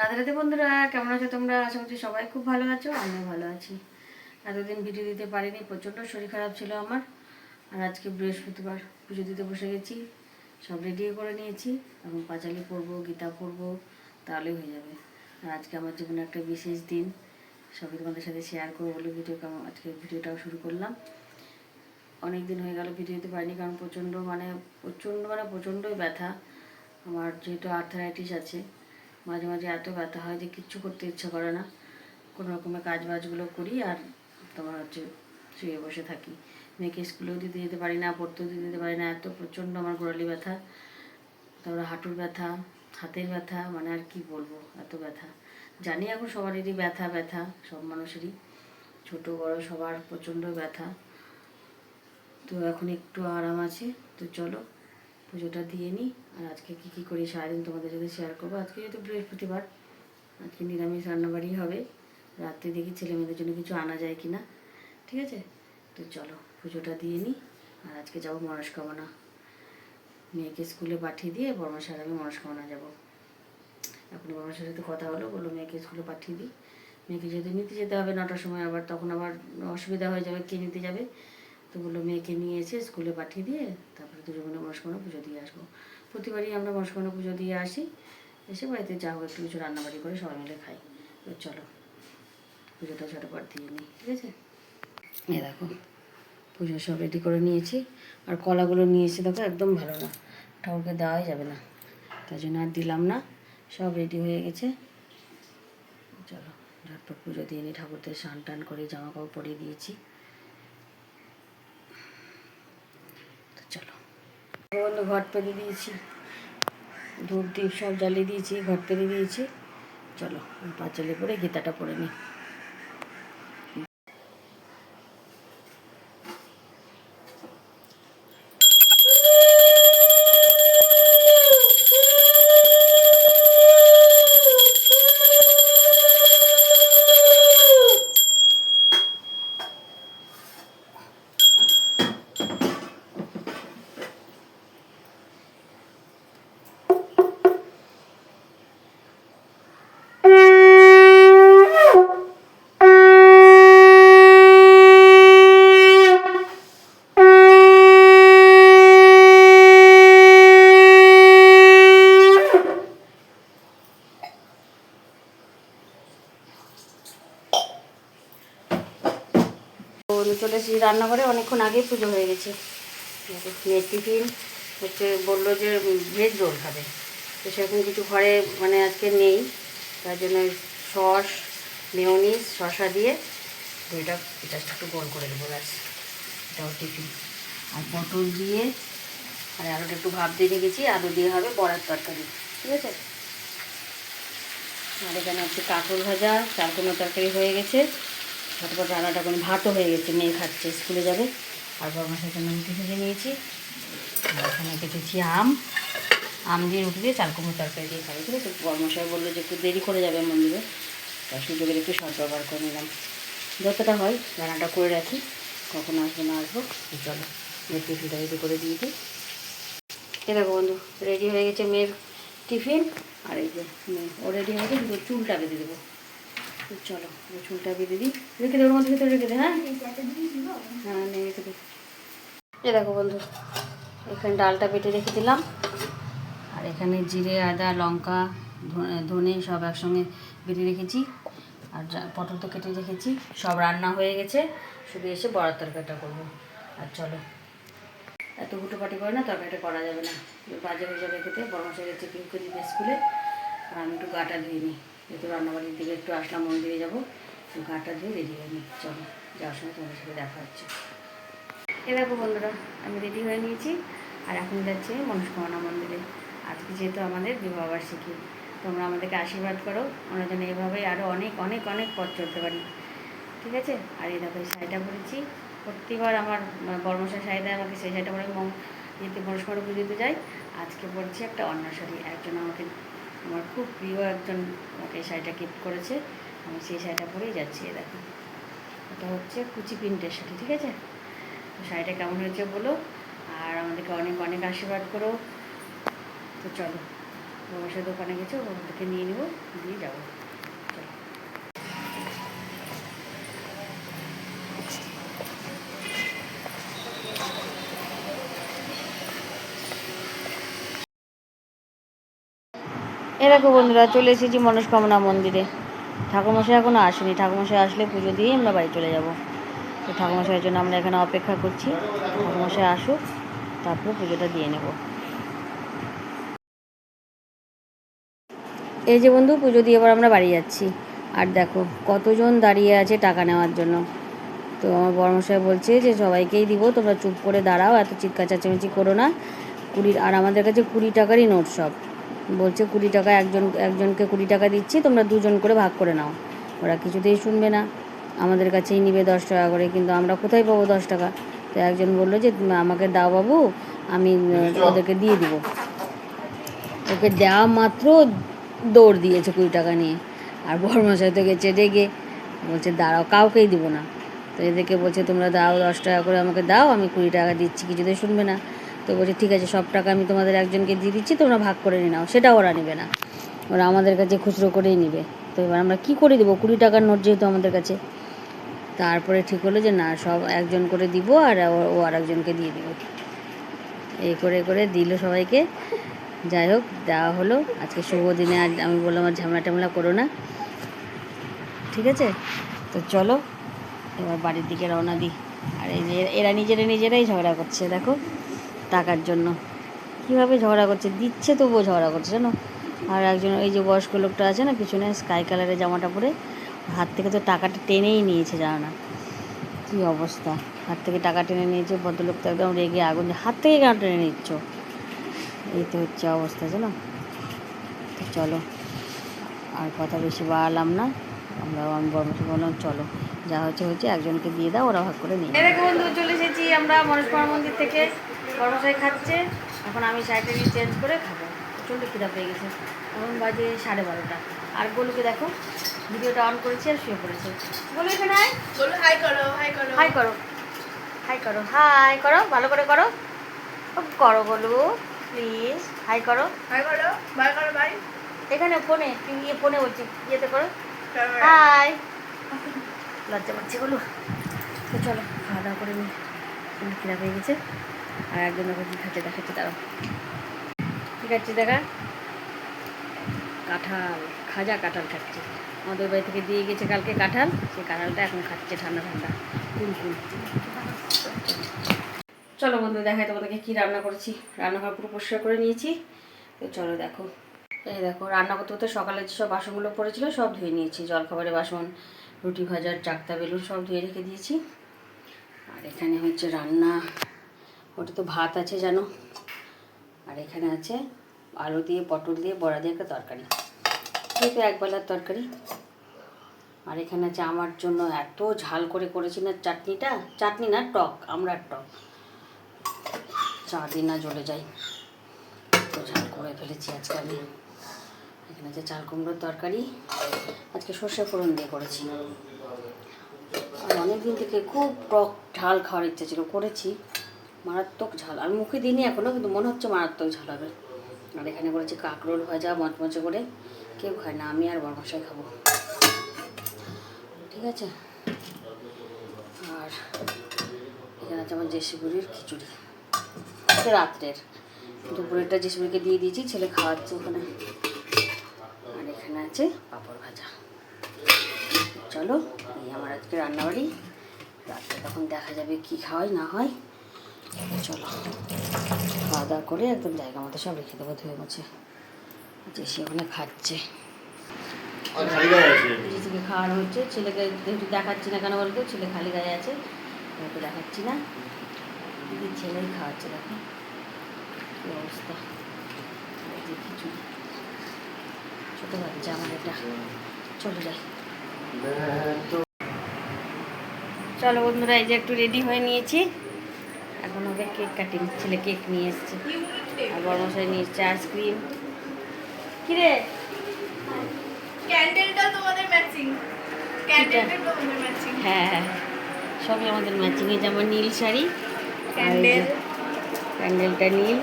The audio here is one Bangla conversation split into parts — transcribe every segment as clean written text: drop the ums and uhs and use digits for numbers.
রাধে রাধে বন্ধুরা, কেমন আছো তোমরা? আশা করছি সবাই খুব ভালো আছো, আমিও ভালো আছি। এতদিন ভিডিও দিতে পারিনি, প্রচণ্ড শরীর খারাপ ছিল আমার। আর আজকে বৃহস্পতিবার, পুজো দিতে বসে গেছি, সব রেডি করে নিয়েছি। এখন পাঁচালি পড়বো, গীতা পড়বো, তাহলেই হয়ে যাবে। আর আজকে আমার জীবনে একটা বিশেষ দিন, সবই তোমাদের সাথে শেয়ার করবো বলে আজকে ভিডিওটাও শুরু করলাম। অনেক দিন হয়ে গেল ভিডিও দিতে পারিনি, কারণ প্রচণ্ডই ব্যথা। আমার যেহেতু আর্থারাইটিস আছে, মাঝে মাঝে এত ব্যথা হয় যে কিচ্ছু করতে ইচ্ছা করে না। কোনো রকমের কাজ বাজগুলো করি আর তোমার শুয়ে বসে থাকি। মেয়েকে স্কুলেও দিতে যেতে পারি না, পড়তেও দিতে পারি না, এত প্রচণ্ড আমার গোড়ালি ব্যথা। তারপরে হাঁটুর ব্যথা, হাতের ব্যথা, মানে আর কি বলবো, এত ব্যথা। জানি এখন সবারই ব্যথা, সব মানুষেরই, ছোট বড় সবার প্রচণ্ড ব্যথা। তো এখন একটু আরাম আছে। তো চলো পুজোটা দিয়ে নিই। আর আজকে কী করি সারাদিন তোমাদের সাথে শেয়ার করবো। আজকে যেহেতু বৃহস্পতিবার, আজকে নিরামিষ রান্নাবাড়ি হবে। রাত্রে দেখি ছেলে মেয়েদের জন্য কিছু আনা যায় কি না, ঠিক আছে? তো চলো পুজোটা দিয়ে নিই। আর আজকে যাবো মনস্কামনা, মেয়েকে স্কুলে পাঠিয়ে দিয়ে বর্মাশার আমি মনস্কামনা যাবো। এখন বর্মাশার সাথে কথা হলো, বললো মেয়েকে স্কুলে পাঠিয়ে দিই। মেয়েকে যেহেতু নিতে যেতে হবে 9টার সময়, তখন আবার অসুবিধা হয়ে যাবে, কে নিতে যাবে। তো বললো মেয়েকে নিয়ে এসে স্কুলে পাঠিয়ে দিয়ে তারপরে দুজনে মনস্কামনা পুজো দিয়ে আসবো। প্রতিবারই আমরা মনস্কামনা পুজো দিয়ে আসি, এসে বাড়িতে যা হোক একটু কিছু রান্নাবাড়ি করে সবাই মিলে খাই। তো চলো পুজোটা ঝটপট দিয়ে নিই, ঠিক আছে? এ দেখো পুজো সব রেডি করে নিয়েছি। আর কলাগুলো নিয়ে এসে দেখো একদম ভালো না, ঠাকুরকে দেওয়াই যাবে না, তাই জন্য আর দিলাম না। সব রেডি হয়ে গেছে। চলো ঝটপট পুজো দিয়ে নিই। ঠাকুরদের স্নান টান করে জামা কাপড় পরিয়ে দিয়েছি। তো চলো বন্ধু, ঘট পেতে দিয়েছি, ধূপ দ্বীপ সব জ্বালিয়ে দিয়েছি, ঘট পেতে দিয়েছি। চলো পাঁচালি পরে গীতাটা পড়ে নিই। চলে এসেছি রান্নাঘরে, অনেকক্ষণ আগেই পুজো হয়ে গেছে। মেয়ের টিফিন হচ্ছে, বললো যে ভেজ রোল খাবে। তো সেরকম কিছু ঘরে মানে আজকে নেই, তার জন্য সস মেয়োনিজ শসা দিয়ে এটা জাস্ট একটু গোল করে দেবো, ব্যাস। এটাও টিফিন। আর পটল দিয়ে আর আলুটা একটু ভাপ দিয়ে রেখেছি, আলু দিয়ে হবে বড়ার তরকারি, ঠিক আছে? আর এখানে হচ্ছে কাঁকড় ভাজা, চালকুমড়ো তরকারি হয়ে গেছে। ঝটপট রান্নাটা করে, ভাতও হয়ে গেছে, মেয়ে খাচ্ছে, স্কুলে যাবে। আর বরমাসের জন্য রুটি ভেজে নিয়েছি। আর এখানে কেটেছি আম দিয়ে রুটি দিয়ে চালকুমড়ো তরকারি দিয়ে খাবে, ঠিক আছে? বরমশাই বললো যে একটু দেরি করে যাবে মন্দিরে, তাই সুযোগের একটু শর্ট ব্যবহার করে নিলাম। যতটা হয় রান্নাটা করে রাখি, কখন আসবো না আসবো। চলো মেয়ের টিফিনটা রেডি করে দিয়ে দিই। এ দেখো বন্ধু, রেডি হয়ে গেছে মেয়ের টিফিন। আর এই যে মেয়ে ও রেডি হয়ে গেছে, কিন্তু চুলটা বেঁধে দেবো। চলো চুলটা বেঁধে দিই, রেখে দেবো, মধ্যে ভিতরে রেখে দে। হ্যাঁ হ্যাঁ নিয়ে রেখে দিই। এ দেখো বন্ধু, এখানে ডালটা বেটে রেখে দিলাম। আর এখানে জিরে আদা লঙ্কা ধনে সব একসঙ্গে বেটে রেখেছি। আর পটল তো কেটে রেখেছি, সব রান্না হয়ে গেছে, শুধু এসে বড়ার তরকারিটা করবো। আর চলো, এত হুটোপাটি করে না, তরকারিটা করা যাবে না, বাজে হয়ে যাবে খেতে। বড় মশাই গেছে পিঙ্কু দিদি স্কুলে, আর আমি একটু গাটা ধুয়ে নিই, যেহেতু রান্নাবাড়ির দিকে একটু আসলাম, মন্দিরে যাবো, গাটা ধুয়ে রেডি হয়ে নিই। চলো যাওয়ার সময় তোমাদের সাথে দেখা হচ্ছে। এ দেখো বন্ধুরা, আমি রেডি হয়ে নিয়েছি। আর এখন যাচ্ছি মনস্কামনা মন্দিরে। আজকে যেহেতু আমাদের বিবাহবার্ষিকী, তোমরা আমাদেরকে আশীর্বাদ করো, আমরা যেন এভাবেই আরও অনেক অনেক অনেক পথ চলতে পারি, ঠিক আছে? আর এই দেখো এই শাড়িটা পরেছি, প্রতিবার আমার বর্মশাই শাড়ি দেয় আমাকে, সেই শাড়িটা পরে যেতে মনস্কামনা পুজো দিতে যাই। আজকে পরেছি একটা অন্য শাড়ি, একজন আমাকে, আমার খুব প্রিয় একজন আমাকে এই শাড়িটা গিফট করেছে, আমি সেই শাড়িটা পরেই যাচ্ছি। এ দেখো, এটা হচ্ছে কুচি প্রিন্টের শাড়ি, ঠিক আছে? তো শাড়িটা কেমন হয়েছে বলো, আর আমাদেরকে অনেক অনেক আশীর্বাদ করো। তো চলো বর্মশাই দোকানে গেছে, ওখান থেকে নিয়ে নেবো, দিয়ে যাবো। এরকম বন্ধুরা চলে এসেছি মনস্কামনা মন্দিরে। ঠাকুরমশাই এখনও আসেনি, ঠাকুরমশাই আসলে পুজো দিয়েই আমরা বাড়ি চলে যাব। তো ঠাকুরমশাইয়ের জন্য আমরা এখানে অপেক্ষা করছি, ঠাকুরমশাই আসুক তারপরে পুজোটা দিয়ে নেব। এই যে বন্ধু পুজো দিয়ে এবার আমরা বাড়ি যাচ্ছি। আর দেখো কতজন দাঁড়িয়ে আছে টাকা নেওয়ার জন্য। তো আমার বড়মশাই বলছে যে সবাইকেই দিব, তোমরা চুপ করে দাঁড়াও, এত চিৎকার চেঁচামেচি করো না। আর আমাদের কাছে 20 টাকারই নোট সব। বলছে 20 টাকা, একজনকে 20 টাকা দিচ্ছি, তোমরা 2জন করে ভাগ করে নাও। ওরা কিছুতেই শুনবে না, আমাদের কাছেই নিবে 10 টাকা করে, কিন্তু আমরা কোথায় পাবো 10 টাকা। তো একজন বললো যে আমাকে দাও বাবু, আমি ওদেরকে দিয়ে দিব। ওকে দেওয়া মাত্র দৌড় দিয়েছে 20 টাকা নিয়ে। আর বড়মশাই তো গেছে রেগে, বলছে দাঁড়াও, কাউকেই দিব না। তো এদেরকে বলছে তোমরা দাও 10 টাকা করে আমাকে দাও, আমি 20 টাকা দিচ্ছি, কিছুতেই শুনবে না। তো বলছে ঠিক আছে, সব টাকা আমি তোমাদের একজনকে দিয়ে দিচ্ছি, তোমরা ভাগ করে নিয়ে নাও। সেটা ওরা নেবে না, ওরা আমাদের কাছে খুচরো করেই নেবে। তো এবার আমরা কী করে দেবো 20 টাকার নোট যেহেতু আমাদের কাছে। তারপরে ঠিক হলো যে না, সব একজন করে দিব, আর ও আর একজনকে দিয়ে দিব। এই করে করে দিল সবাইকে। যাই হোক, দেওয়া হলো। আজকে শুভ দিনে আজ আমি বললাম আর ঝামেলা টামেলা করো না, ঠিক আছে? তো চলো এবার বাড়ির দিকে রওনা দিই। আর এই যে এরা নিজেরাই ঝগড়া করছে, দেখো টাকার জন্য কীভাবে ঝগড়া করছে, দিচ্ছে তবুও ঝগড়া করছে জানো। আর একজন ওই যে বয়স্ক লোকটা আছে না পিছনে, স্কাই কালারের জামাটা পরে, হাত থেকে তো টাকাটা টেনেই নিয়েছে, জানো না কী অবস্থা। হাত থেকে টাকা টেনে নিয়েছে, ভদ্রলোকটা একদম রেগে আগুন, হাত থেকে কেন টেনে নিচ্ছ, এই তো হচ্ছে অবস্থা জানো। তো চলো আর কথা বেশি বাড়ালাম না, আমি বর্মশাই বললাম চলো, যা হচ্ছে একজনকে দিয়ে দাও, ওরা ভাগ করে নিয়ে। এরকম বন্ধু চলে এসেছি আমরা মনস্কামনা মন্দির থেকে। বর্মশাই খাচ্ছে, এখন আমি শাড়িটা নিয়ে চেঞ্জ করে খাবো। প্রচণ্ড খিদা পেয়ে গেছে, এখন বাজে 12:30। আর গোলুকে দেখো ভিডিওটা অন করেছি আর শুয়ে পড়েছে। গোলু এখানে আয়, গোলু হাই করো, হাই করো, হাই করো, হাই করো, হাই করো, ভালো করে করো, করো গোলু প্লিজ, হাই করো, হাই করো, বাই করো, বাই। এখানে ফোনে ফোনে বলছি, ইয়েতে করো হাই। লজ্জা পাচ্ছে বলো। তো চলো খাওয়া দাওয়া করে নিই, কিন্তু খিদা পেয়ে গেছে। আর একজন ওকে কী খাচ্ছে দেখাচ্ছে, তারা কী খাচ্ছে দেখা, কাঁঠাল, খাজা কাঁঠাল খাচ্ছে। আমাদের বাড়ি থেকে দিয়ে গেছে কালকে কাঁঠাল, সেই কাঁঠালটা এখন খাচ্ছে ঠান্ডা ঠান্ডা কুল। চলো বন্ধু দেখাই তোমাদেরকে কী রান্না করেছি। রান্নাঘর পুরো পরিষ্কার করে নিয়েছি। তো চলো দেখো, এই দেখো রান্না করতে করতে সকালে যেসব বাসনগুলো পড়েছিল সব ধুয়ে নিয়েছি, জলখাবারের বাসন, রুটি ভাজার চাকতা বেলুন সব ধুয়ে রেখে দিয়েছি। আর এখানে হচ্ছে রান্না, ওটা তো ভাত আছে জানো। আর এখানে আছে আলু দিয়ে পটল দিয়ে বড়া দিয়ে একটা তরকারি, যেহেতু একবেলার তরকারি। আর এখানে আছে আমার জন্য এত ঝাল করে করেছি না চাটনিটা, চাটনি না টক, আমড়ার টক, চা দিই না জ্বলে যায়, তো ঝাল করে ফেলেছি আজকে আমি। এখানে আছে চাল কুমড়োর তরকারি, আজকে সর্ষে ফোড়ন দিয়ে করেছি। আর অনেকদিন থেকে খুব টক ঝাল খাওয়ার ইচ্ছা ছিল, করেছি, মারাত্মক ঝাল। আমি মুখে দিইনি এখনও, কিন্তু মনে হচ্ছে মারাত্মক ঝাল হবে। আর এখানে করেছি কাঁকরোল ভাজা মচমচে করে, কেউ খায় না, আমি আর বড়মশাই খাবো, ঠিক আছে। আর এখানে আছে আমার জেসিপুরির খিচুড়ি, রাত্রের, দুপুরেরটা জেসিপুরিকে দিয়ে দিয়েছি, ছেলে খাওয়াচ্ছে ওখানে। আর এখানে আছে পাঁপড় ভাজা। চলো এই আমার আজকে রান্নাবাড়ি, রাত্রে তখন দেখা যাবে কি খাওয়াই না হয়। চলো খাওয়া দাওয়া করে একদম জায়গা মতো সব রেখে দেবো ধুয়ে মুছে। জেসি ওখানে খাচ্ছে, জেসিকে খাওয়ানো হচ্ছে। ছেলেকে একটু দেখাচ্ছি না কেন বলতো, ছেলে খালি গায়ে আছে, ওকে দেখাচ্ছি না, ছেলেই খাওয়াচ্ছে। দেখো কী অবস্থা, যে খিচুড়ি, ছোটো বাচ্চা আমার এটা। চলে যাই। চলো বন্ধুরা, এই যে একটু রেডি হয়ে নিয়েছি, এখন হবে কেক কাটিং। ছেলে কেক নিয়ে এসছে, আর বড়মশাই নিয়ে এসছে আইসক্রিম। কিরে ক্যান্ডেলটা তোমাদের ম্যাচিং, ক্যান্ডেলটা তোমাদের ম্যাচিং। হ্যাঁ হ্যাঁ সবই আমাদের ম্যাচিং। এই যে আমার নীল শাড়ি, ক্যান্ডেল, প্যান্ডেলটা নীল।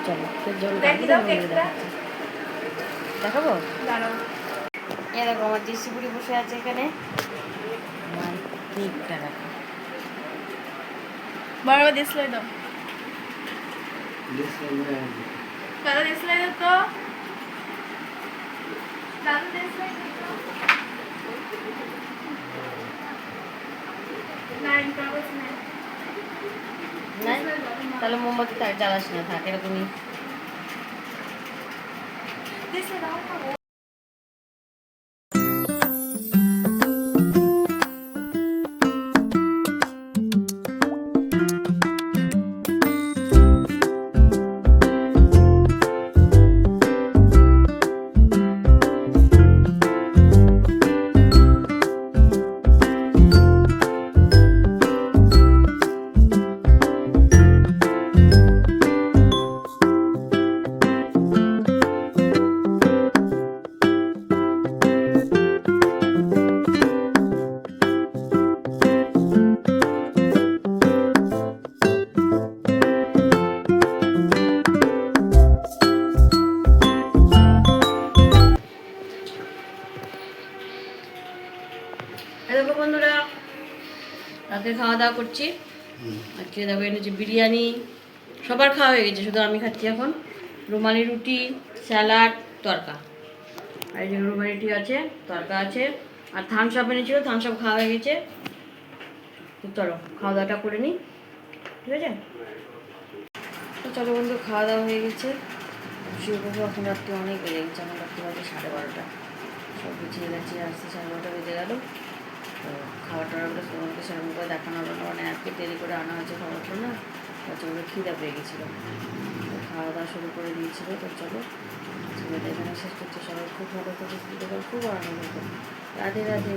চলো কেক যখন দেখি কাটবো দাও তখন কেকটা। দেখাবো। দাঁড়াও। এই দেখো আমার জিসিপুরি বসে আছে এখানে, আমার কেকটা রাখো। বড় ডিসপ্লে দাও। দাদা ডিসপ্লে দাও তো। দাদা ডিসপ্লে দাও তো। নাইন কাগজ নেই। না তাহলে মোমবাতি তার জ্বালাস না, থাক এরকমই। ডিসপ্লে দাও না। দেখো বন্ধুরা, রাতে খাওয়া দাওয়া করছি। আজকে দেখো এনেছি বিরিয়ানি, সবার খাওয়া হয়ে গেছে, শুধু আমি খাচ্ছি এখন। রুমালি রুটি, স্যালাড, তরকা। আর এই যে রুমালি রুটি আছে, তরকা আছে, আর থামস আপ এনেছিল, থামস আপ খাওয়া হয়ে গেছে। তো চলো খাওয়া দাওয়াটা করে নিই, ঠিক আছে? তো চলো বন্ধু, খাওয়া দাওয়া হয়ে গেছে, শুয়ে পড়বো। এখন রাত্রি অনেক বেজে গেছে, এখন রাত্রি বাজে 12:30। সব গুছিয়ে গেছে, আসতে 12:30 বেজে গেল। তো খাবার টাবারগুলো তোমাকে সেরকম করে দেখানো হলো না, মানে আজকে দেরি করে আনা হয়েছে খাবারটা না, বাচ্চাগুলো খিদে পেয়ে গেছিলো, তো খাওয়া দাওয়া শুরু করে দিয়েছিলো। তো চলো ছেলেটা এখানে শেষ করছে। সবাই খুব ভালো করে, খুব আনন্দ করো। রাধে রাধে।